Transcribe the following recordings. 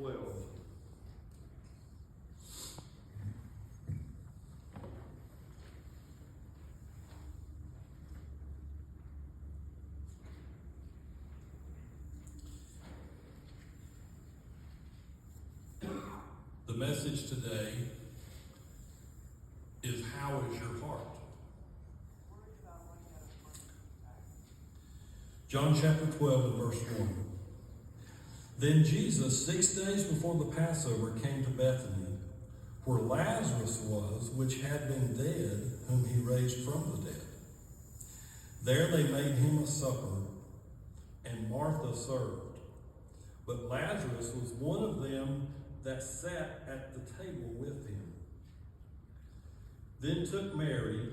12. The message today is, how is your heart? John chapter 12 and verse 1. Then Jesus, 6 days before the Passover, came to Bethany, where Lazarus was, which had been dead, whom he raised from the dead. There they made him a supper, and Martha served. But Lazarus was one of them that sat at the table with him. Then took Mary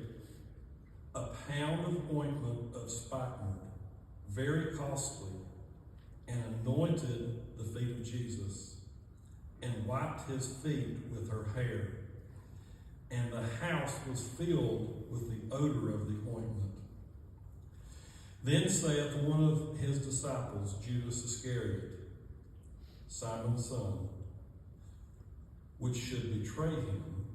a pound of ointment of spikenard, very costly, and anointed the feet of Jesus, and wiped his feet with her hair. And the house was filled with the odor of the ointment. Then saith one of his disciples, Judas Iscariot, Simon's son, which should betray him,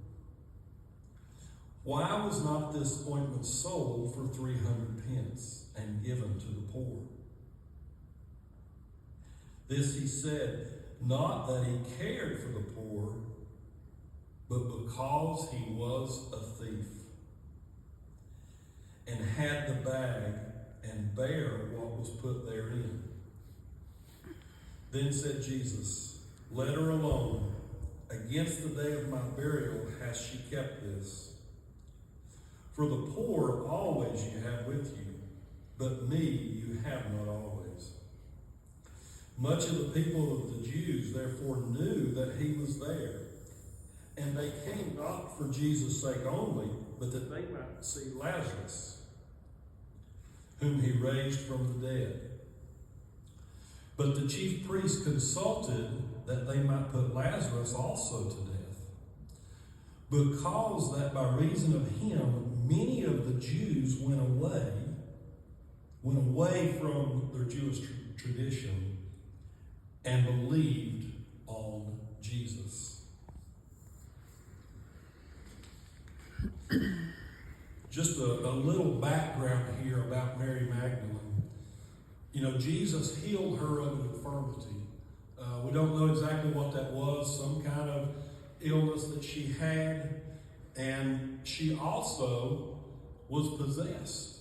why was not this ointment sold for 300 pence and given to the poor? This he said, not that he cared for the poor, but because he was a thief, and had the bag, and bare what was put therein. Then said Jesus, let her alone. Against the day of my burial hath she kept this. For the poor always you have with you, but me you have not always. Much of the people of the Jews therefore knew that he was there, and they came not for Jesus' sake only, but that they might see Lazarus, whom he raised from the dead. But the chief priests consulted that they might put Lazarus also to death, because that by reason of him many of the Jews went away from their Jewish tradition and believed on Jesus. Just a little background here about Mary Magdalene. You know, Jesus healed her of an infirmity. We don't know exactly what that was, some kind of illness that she had, and she also was possessed.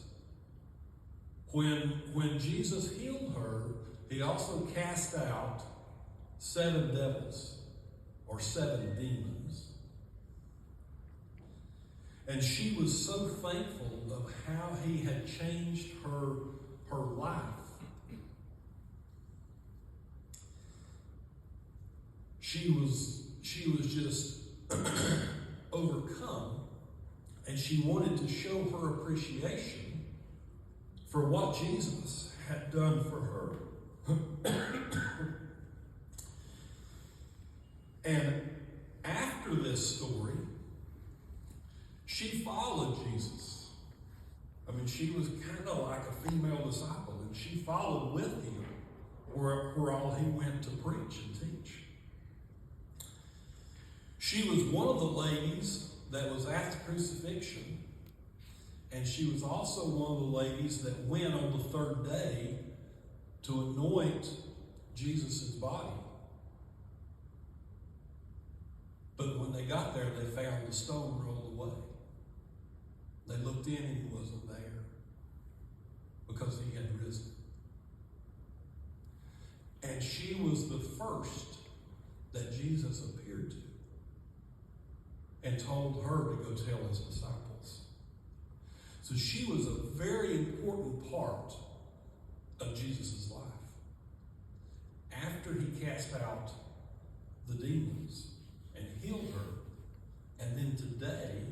When Jesus healed her, he also cast out 7 devils, or 7 demons. And she was so thankful of how he had changed her life. She was just overcome, and she wanted to show her appreciation for what Jesus had done for her. And after this story, she followed Jesus. I mean, she was kind of like a female disciple, and she followed with him where all he went to preach and teach. She was one of the ladies that was at the crucifixion, and she was also one of the ladies that went on the 3rd day to anoint Jesus' body. But when they got there, they found the stone rolled away. They looked in and he wasn't there because he had risen. And she was the first that Jesus appeared to and told her to go tell his disciples. So she was a very important part of Jesus' life. After he cast out the demons and healed her, and then today,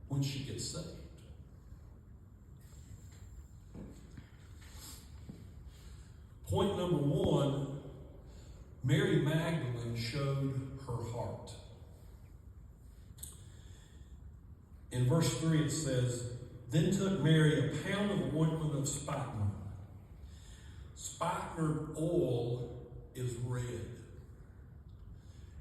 when she gets saved. Point number 1, Mary Magdalene showed her heart. In verse 3 it says, then took Mary a pound of ointment of spikenard. Spikenard oil is red.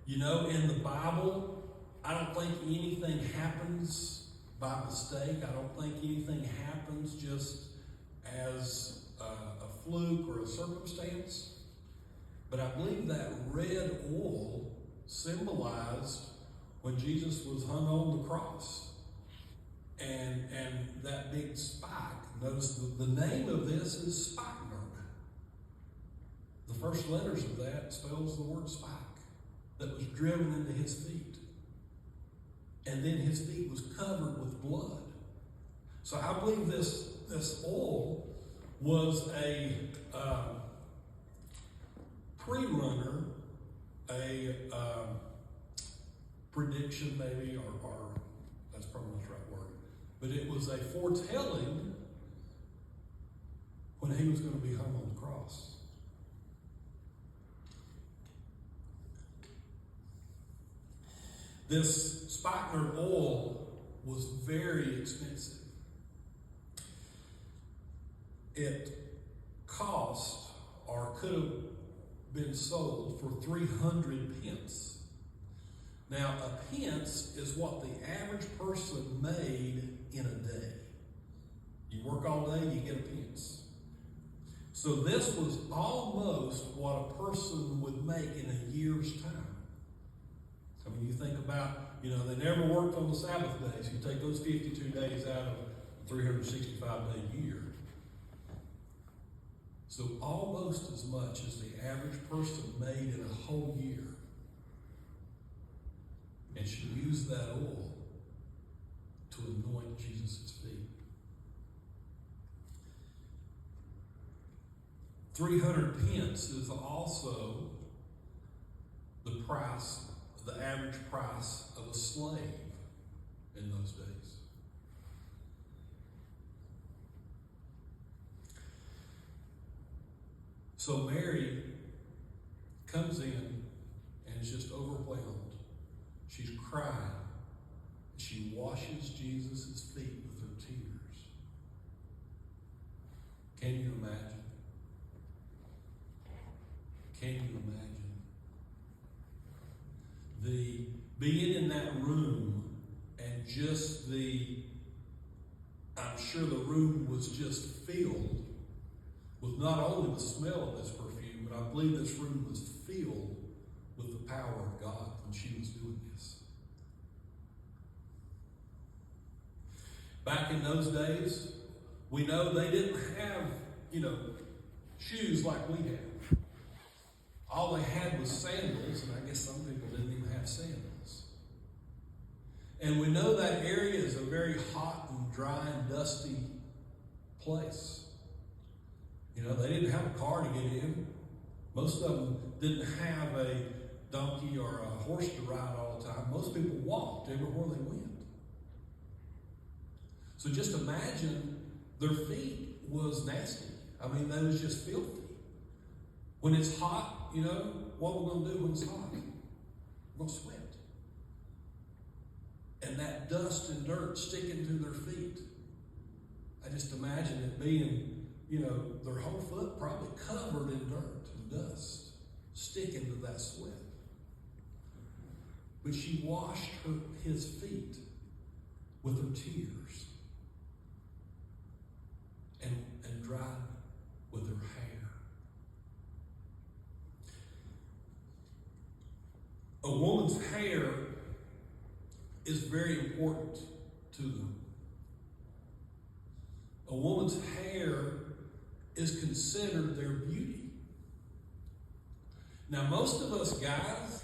You know, in the Bible, I don't think anything happens by mistake. I don't think anything happens just as a fluke or a circumstance. But I believe that red oil symbolized when Jesus was hung on the cross. And that big spike, notice the name of this is spikenard. The first letters of that spells the word spike, that was driven into his feet. And then his feet was covered with blood. So I believe this oil was a pre-runner, a prediction maybe, or that's probably not the right word, but it was a foretelling when he was going to be hung on the cross. This spikenard oil was very expensive. It cost, or could have been sold for 300 pence. Now, a pence is what the average person made in a day. You work all day, you get a pence. So this was almost what a person would make in a year's time. I mean, you think about, they never worked on the Sabbath days. You take those 52 days out of a 365-day year. So almost as much as the average person made in a whole year. And she used that oil to anoint Jesus' feet. 300 pence is also the price, the average price of a slave in those days. So Mary comes in and is just overwhelmed. She's crying. She washes Jesus' feet with her tears. Can you imagine? Can you imagine? The being in that room and just I'm sure the room was just filled with not only the smell of this perfume, but I believe this room was filled with the power of God when she was doing this. Back in those days, we know they didn't have, shoes like we have. All they had was sandals, and I guess some people didn't even have sandals. And we know that area is a very hot and dry and dusty place. They didn't have a car to get in. Most of them didn't have a donkey or a horse to ride all the time. Most people walked everywhere they went. So just imagine their feet was nasty. I mean, they was just filthy. When it's hot, what we're going to do when it's hot? We're going to sweat. And that dust and dirt sticking to their feet. I just imagine it being, their whole foot probably covered in dirt and dust, sticking to that sweat. But she washed his feet with her tears and dried with her hair. A woman's hair is very important to them. A woman's hair is considered their beauty. Now, most of us guys,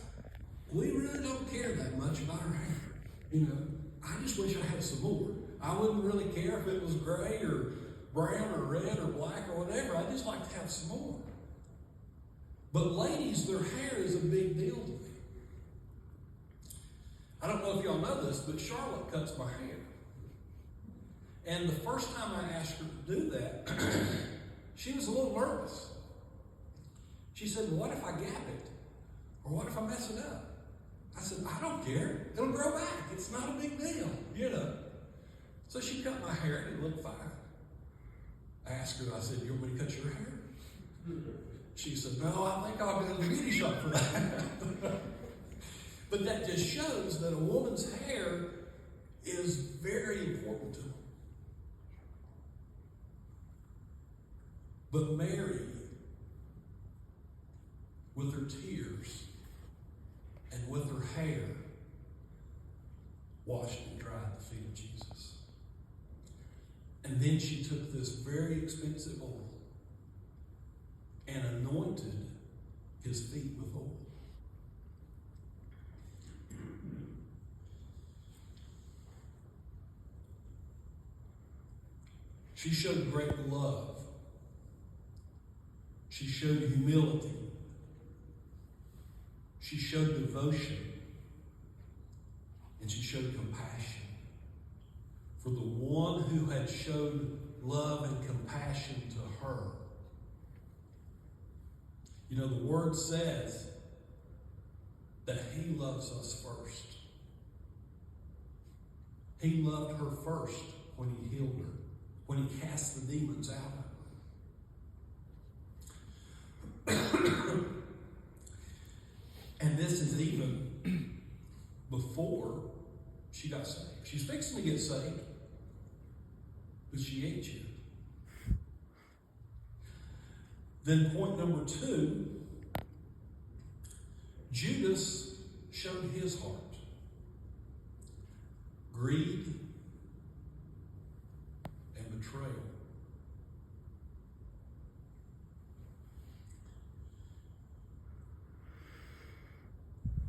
we really don't care that much about our hair. I just wish I had some more. I wouldn't really care if it was gray or brown or red or black or whatever. I just like to have some more. But ladies, their hair is a big deal to them. I don't know if y'all know this, but Charlotte cuts my hair. And the first time I asked her to do that, she was a little nervous. She said, well, what if I gap it? Or what if I mess it up? I said, I don't care. It'll grow back. It's not a big deal, So she cut my hair and it looked fine. I asked her, I said, you want me to cut your hair? She said, no, I think I'll go to the beauty shop for that. But that just shows that a woman's hair is very important to them. But Mary, with her tears and with her hair, washed and dried the feet of Jesus. And then she took this very expensive oil and anointed his feet with oil. She showed great love. She showed humility. She showed devotion. And she showed compassion for the one who had showed love and compassion to her. You know, the Word says that He loves us first. He loved her first when He healed her, when He cast the demons out of her. And this is even before she got saved. She's fixing to get saved, but she ain't yet. Then point number 2, Judas showed his heart. Greed and betrayal.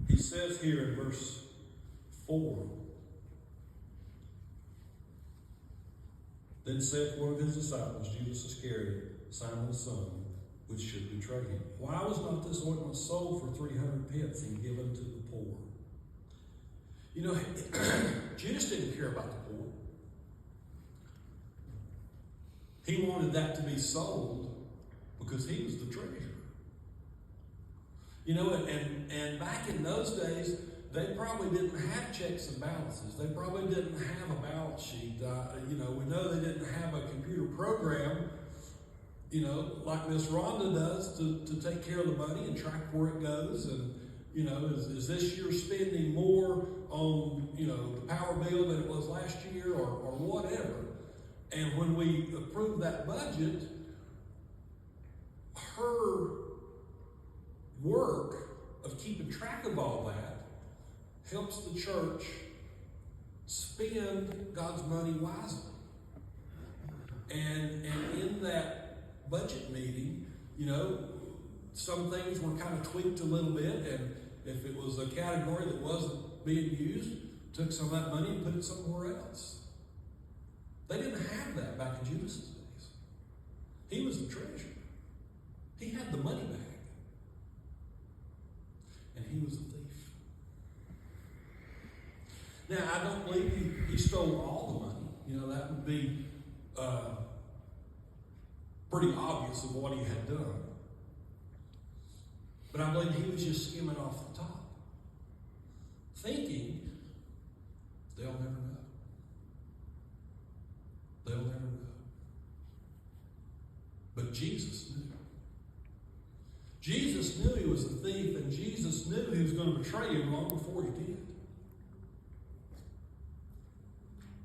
He says here in verse 4, then saith one of his disciples, Judas Iscariot, Simon's son, which should betray him, why was not this ointment sold for 300 pence and given to the poor? You know, Judas didn't care about the poor. He wanted that to be sold because he was the treasurer. You know, and back in those days, they probably didn't have checks and balances. They probably didn't have a balance sheet. You know, we know they didn't have a computer program, you know, like Miss Rhonda does to take care of the money and track where it goes. And, you know, is this year spending more on, you know, the power bill than it was last year or whatever? And when we approve that budget, her work of keeping track of all that helps the church spend God's money wisely. And in that budget meeting, you know, some things were kind of tweaked a little bit, and if it was a category that wasn't being used, took some of that money and put it somewhere else. They didn't have that back in Judas' days. He was the treasurer. He had the money bag. And he was a thief. Now, I don't believe he stole all the money. You know, that would be pretty obvious of what he had done. But I believe he was just skimming off the top, thinking they'll never know. They'll never know. But Jesus knew. Jesus knew he was a thief, and Jesus knew he was going to betray him long before he did.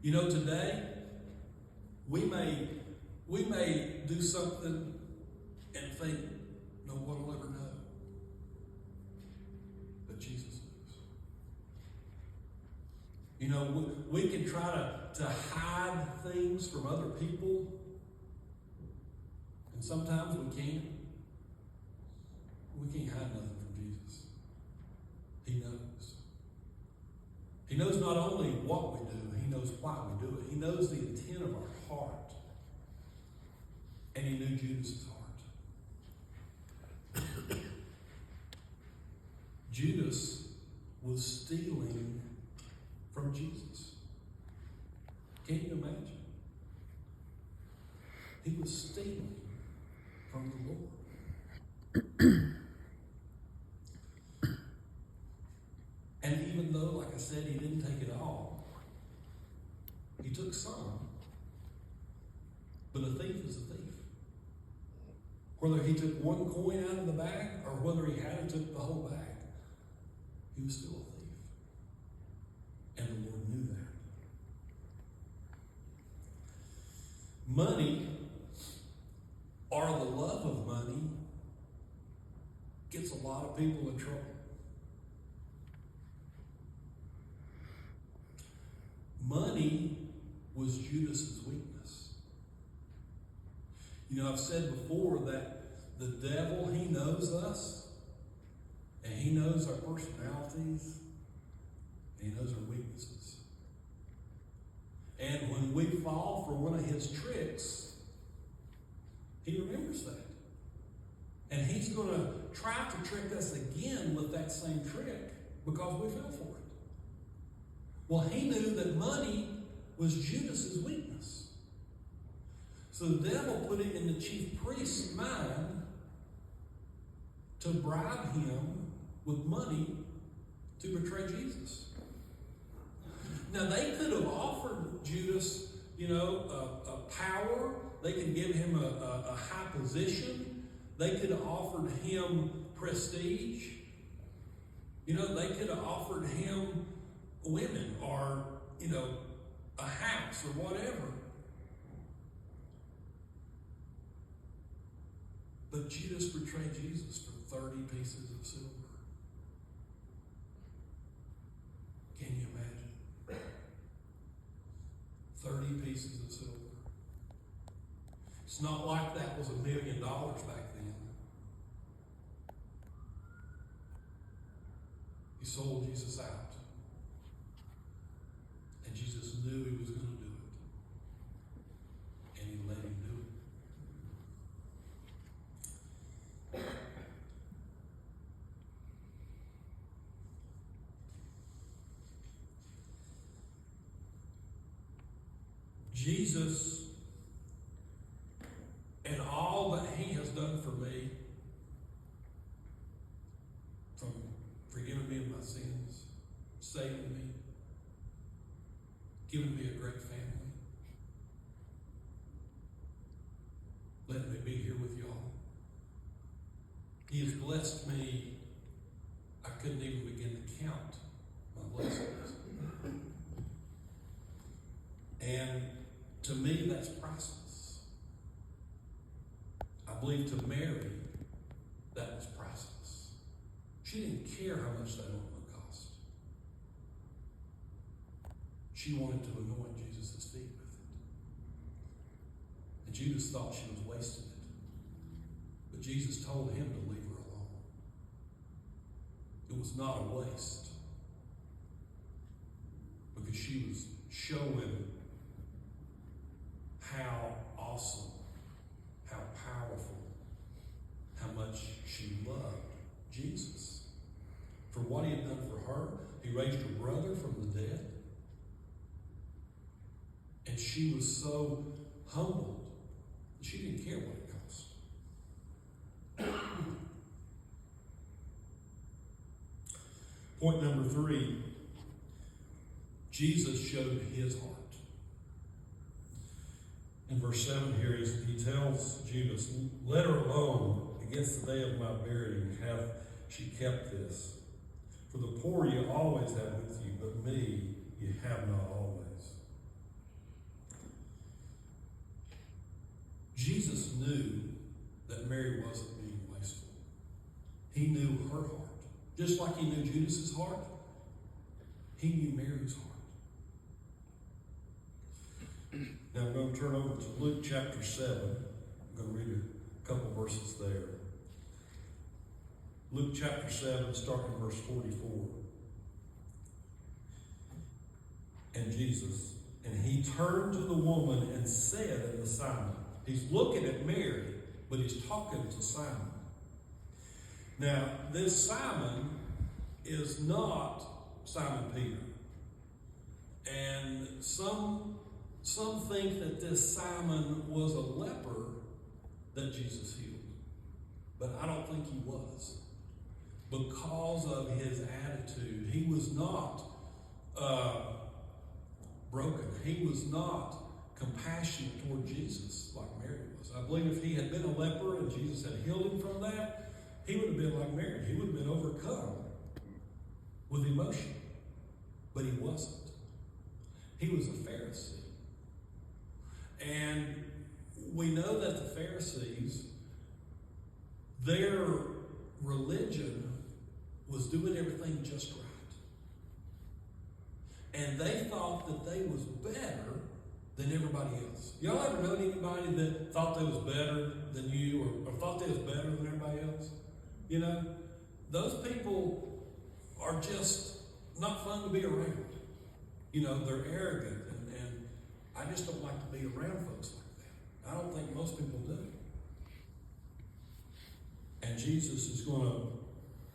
You know, today, we may do something and think no one will ever know. But Jesus knows. You know, we can try to hide things from other people, and sometimes we can't. We can't hide nothing from Jesus. He knows. He knows not only what we do, he knows why we do it. He knows the intent of our heart. And he knew Judas' heart. Judas was stealing from Jesus. Can you imagine? He was stealing from the Lord. And even though, like I said, he didn't take it all, he took some. But a thief is a thief. Whether he took one coin out of the bag or whether he had and took the whole bag, he was still a thief. Money, or the love of money, gets a lot of people in trouble. Money was Judas's weakness. You know, I've said before that the devil, he knows us, and he knows our personalities, and he knows our weaknesses. And when we fall for one of his tricks, he remembers that. And he's going to try to trick us again with that same trick because we fell for it. Well, he knew that money was Judas's weakness. So the devil put it in the chief priest's mind to bribe him with money to betray Jesus. Now, they could have offered Judas, a power. They could give him a high position. They could have offered him prestige. They could have offered him women or, a house or whatever. But Judas betrayed Jesus for 30 pieces of silver. Can you imagine? 30 pieces of silver. It's not like that was $1 million back then. He sold Jesus out. And Jesus knew he was going to do it. And he let him do it. Jesus, and all that he has done for me, from forgiving me of my sins, saving me, giving me a great family, letting me be here with y'all. He has blessed me. I couldn't even begin to count my blessings. And to me, that's priceless. I believe to Mary, that was priceless. She didn't care how much that ointment cost. She wanted to anoint Jesus' feet with it. And Judas thought she was wasting it. But Jesus told him to leave her alone. It was not a waste. Because she was showing how awesome, how powerful, how much she loved Jesus. For what he had done for her, he raised her brother from the dead. And she was so humbled that she didn't care what it cost. Point number 3, Jesus showed his heart. In verse 7 here, he tells Judas, "Let her alone. Against the day of my burying have she kept this. For the poor you always have with you, but me you have not always." Jesus knew that Mary wasn't being wasteful. He knew her heart. Just like he knew Judas's heart, he knew Mary's heart. Now I'm going to turn over to Luke chapter 7. I'm going to read a couple verses there. Luke chapter 7, starting in verse 44. And he turned to the woman and said unto Simon. He's looking at Mary, but he's talking to Simon. Now, this Simon is not Simon Peter. And some think that this Simon was a leper that Jesus healed. But I don't think he was. Because of his attitude. He was not broken. He was not compassionate toward Jesus like Mary was. I believe if he had been a leper and Jesus had healed him from that, he would have been like Mary. He would have been overcome with emotion. But he wasn't. He was a Pharisee. And we know that the Pharisees, their religion was doing everything just right. And they thought that they was better than everybody else. Y'all ever known anybody that thought they was better than you or thought they was better than everybody else? You know, those people are just not fun to be around. You know, they're arrogant, and I just don't like to be around folks like that. I don't think most people do. And Jesus is going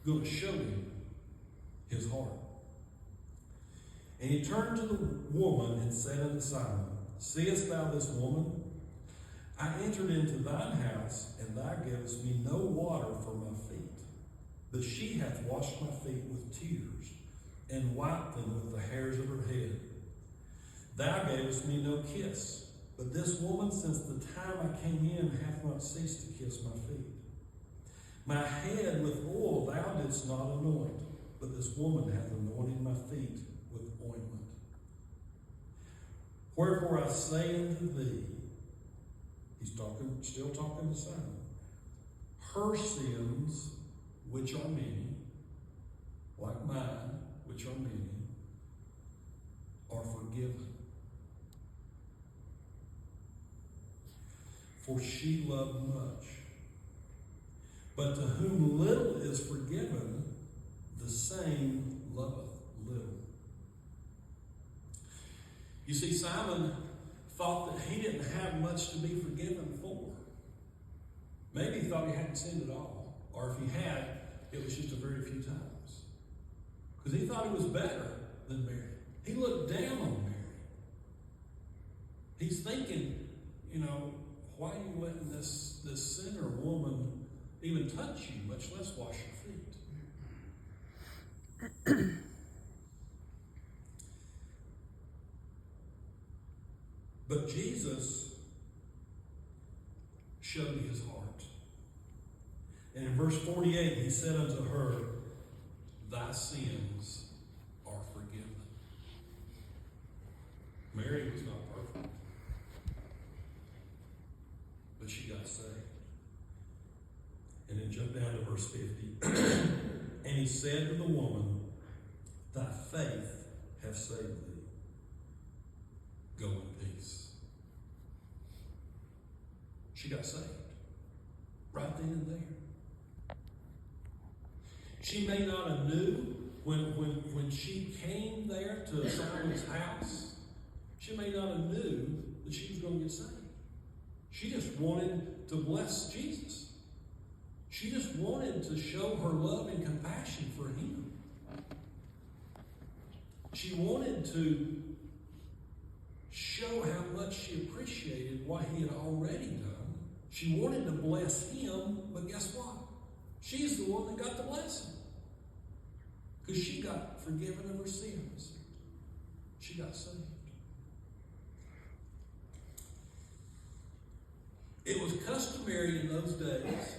to show you his heart. And he turned to the woman and said unto Simon, Seest thou this woman? I entered into thine house, and thou gavest me no water for my feet, but she hath washed my feet with tears, and wiped them with the hairs of her head. Thou gavest me no kiss, but this woman since the time I came in hath not ceased to kiss my feet. My head with oil thou didst not anoint, but this woman hath anointed my feet with ointment. Wherefore I say unto thee, he's still talking to Simon, her sins, which are many, like mine, which are many, are forgiven. For she loved much. But to whom little is forgiven, the same loveth little. You see, Simon thought that he didn't have much to be forgiven for. Maybe he thought he hadn't sinned at all. Or if he had, it was just a very few times. Because he thought he was better than Mary. He looked down on Mary. He's thinking, you know, why are you letting this sinner woman even touch you, much less wash your feet? But Jesus showed his heart. And in verse 48, he said unto her, Thy sins are forgiven. Mary was not perfect, but she got saved. And then jump down to verse 50. And he said to the woman, Thy faith hath saved thee. Go in peace. She got saved. Right then and there. She may not have knew when she came there to Simon's house, she may not have knew that she was going to get saved. She just wanted to bless Jesus. She just wanted to show her love and compassion for him. She wanted to show how much she appreciated what he had already done. She wanted to bless him, but guess what? She's the one that got the blessing. Because she got forgiven of her sins. She got saved. It was customary in those days,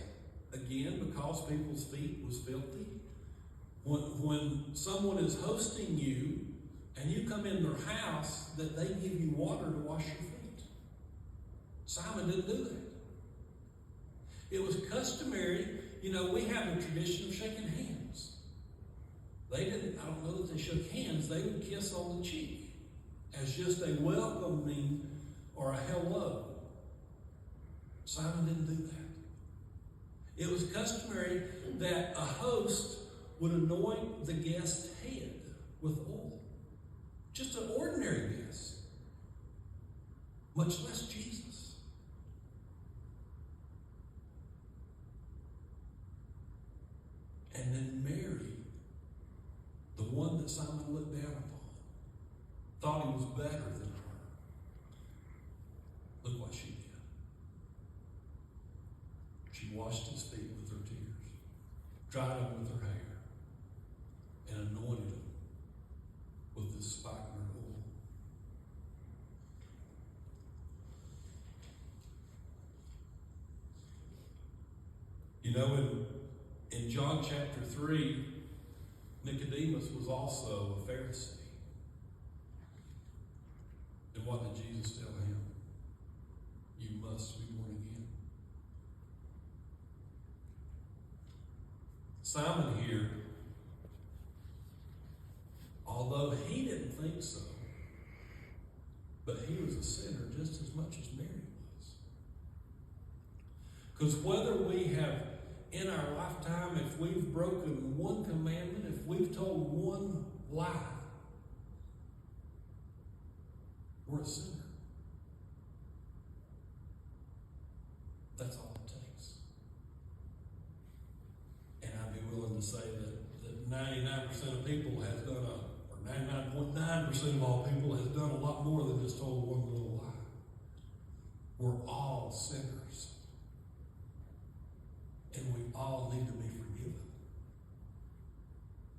again, because people's feet was filthy. When someone is hosting you and you come in their house, that they give you water to wash your feet. Simon didn't do that. It was customary. You know, we have a tradition of shaking hands. They didn't, I don't know that they shook hands. They would kiss on the cheek as just a welcoming or a hello. Simon didn't do that. It was customary that a host would anoint the guest's head with oil. Just an ordinary guest. Much less Jesus. And then Mary, the one that Simon looked down upon, thought he was better than her. Look what she did. She washed his feet with her tears, dried them with her hair, and anointed them with this spikenard oil. You know, in John chapter 3, Nicodemus was also a Pharisee. And what did Jesus tell him? You you must be born again. Simon here, although he didn't think so, but he was a sinner just as much as Mary was. Because whether we have, in our lifetime, if we've broken one commandment, if we've told one lie, we're a sinner. That's all it takes. And I'd be willing to say that 99% of people has done or 99.9% of all people has done a lot more than just told one little lie. We're all sinners. And we all need to be forgiven.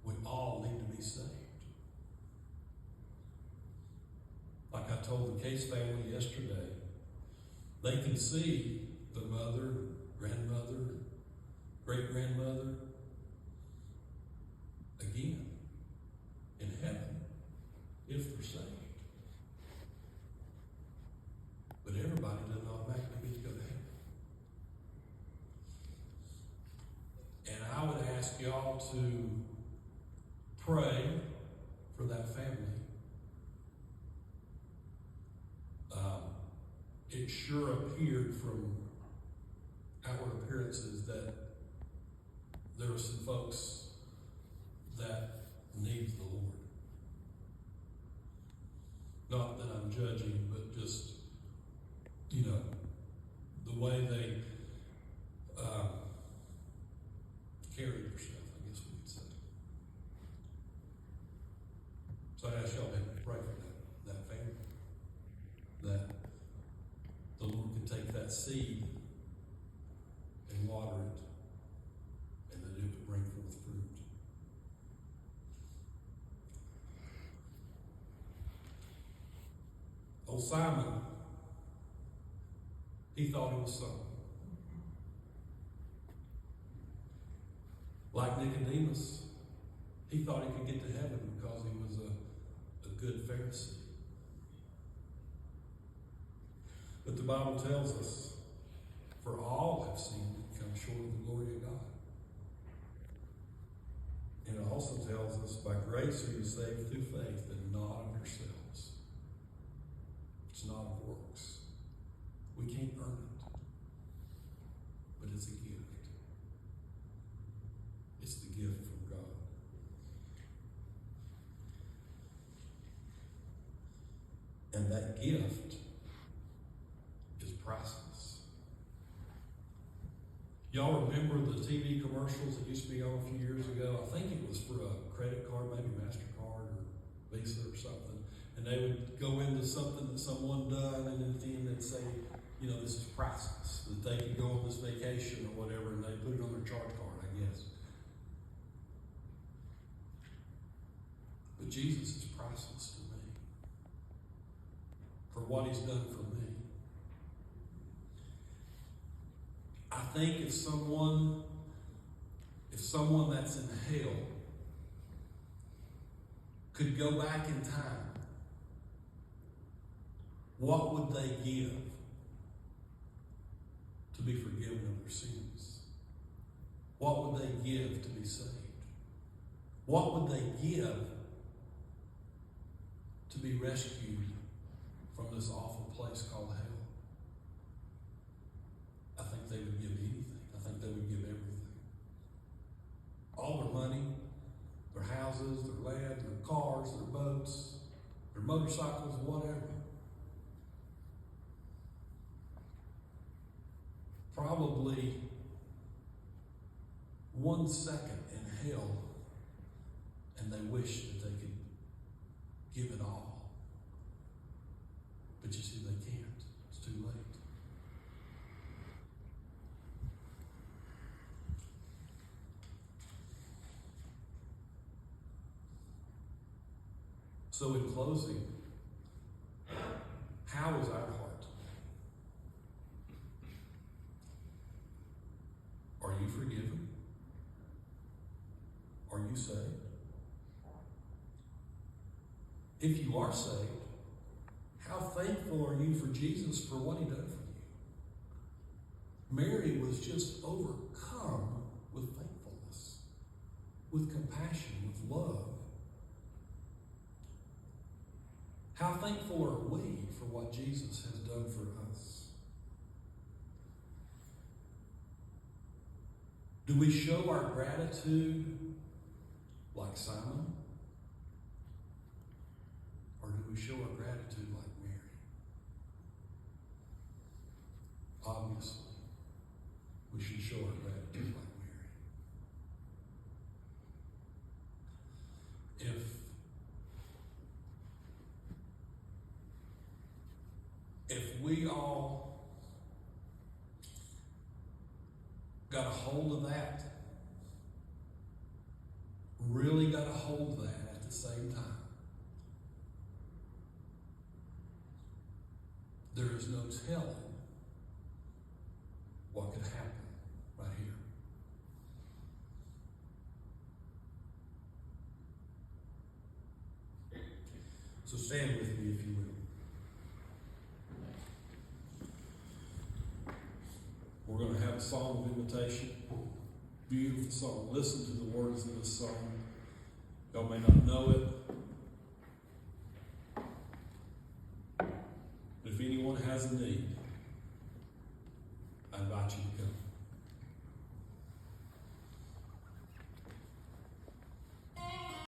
We all need to be saved. Like I told the Case family yesterday, they can see the mother, grandmother, great-grandmother again in heaven if they're saved. But everybody doesn't automatically get to go to heaven. And I would ask y'all to pray for that family. It sure appeared from outward appearances that there are some folks that need the Lord. Not that I'm judging, but just, the way they carried themselves, I guess we could say. So I ask y'all to pray for that family. That the Lord could take that seed and water it, and that it would bring forth fruit. Old Simon, he thought he was something. Like Nicodemus, he thought he could get to heaven because he was a good Pharisee. But the Bible tells us, for all have sinned and come short of the glory of God. And it also tells us, by grace are you saved through faith, and not of yourselves. It's not of works. We can't earn it. But it's a gift. It's the gift from God. And that gift is priceless. Y'all remember the TV commercials that used to be on a few years ago? I think it was for a credit card, maybe MasterCard or Visa or something. And they would go into something that someone done, and at the end they'd say, this is priceless, that they could go on this vacation or whatever, and they put it on their charge card, I guess. But Jesus is priceless to me for what he's done for me. I think if someone that's in hell could go back in time, what would they give to be forgiven of their sins? What would they give to be saved? What would they give to be rescued from this awful place called hell? I think they would give anything. I think they would give everything. All their money, their houses, their land, their cars, their boats, their motorcycles, whatever. Probably 1 second in hell, and they wish that they could give it all. But you see, they can't. It's too late. So in closing, how is our heart? Are you forgiven? Are you saved? If you are saved, how thankful are you for Jesus for what he done for you? Mary was just overcome with thankfulness, with compassion, with love. How thankful are we for what Jesus has done for us? Do we show our gratitude like Simon? Or do we show our gratitude like Mary? Obviously, we should show our gratitude like Mary. If we all got a hold of that, really got a hold of that at the same time, there is no telling what could happen right here. So stand with me if you will. We're going to have a song of invitation. Beautiful song. Listen to the words of this song. Y'all may not know it. But if anyone has a need, I invite you to come.